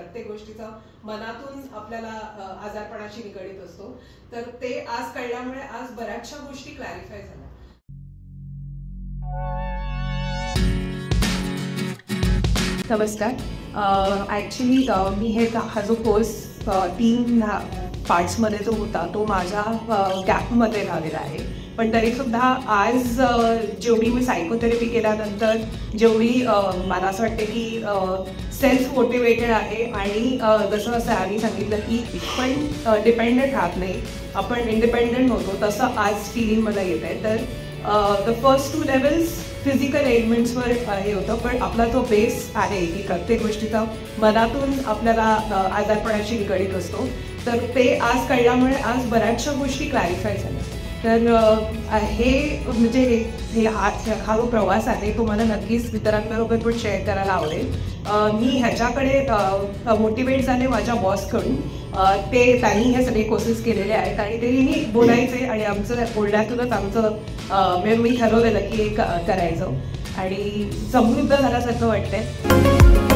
प्रत्येक गोष्टीचा मनातून आपल्याला आजारपणाशी निगडीत असतो. तर ते आज कळल्यामुळे आज बऱ्याचशा गोष्टी क्लॅरिफाय झाल्या. नमस्कार. ॲक्च्युली मी हा जो कोर्स 3 पार्ट्समध्ये जो होता तो माझ्या गॅपमध्ये झालेला आहे. पण तरीसुद्धा आज जेवढी मी सायकोथेरपी केल्यानंतर जेवढी मला असं वाटते की सेल्फ मोटिवेटेड आहे आणि जसं सरांनी सांगितलं की पण डिपेंडंट राहत नाही, आपण इंडिपेंडंट होतो, तसं आज फीलिंग मला येत आहे. तर द फर्स्ट 2 लेवल्स फिजिकल एलिमेंट्सवर हे होतं, पण आपला जो बेस आहे की प्रत्येक गोष्टीचा मनातून आपल्याला आजारपणाशी निगडीत असतो. तर ते आज कळल्यामुळे आज बऱ्याचशा गोष्टी क्लॅरिफाय झाल्या. तर हे म्हणजे हा जो प्रवास आहे तो मला नक्कीच इतरांबरोबर पण शेअर करायला आवडेल. मी ह्याच्याकडे मोटिवेट झाले माझ्या बॉसकडून. त्यांनी हे सगळे कोर्सेस केलेले आहेत आणि ते मी बोलायचे आणि आमचं बोलण्यातूनच आमचं मी ठरवलेलं की हे करायचं आणि समृद्ध झाल्यासारखं वाटतंय.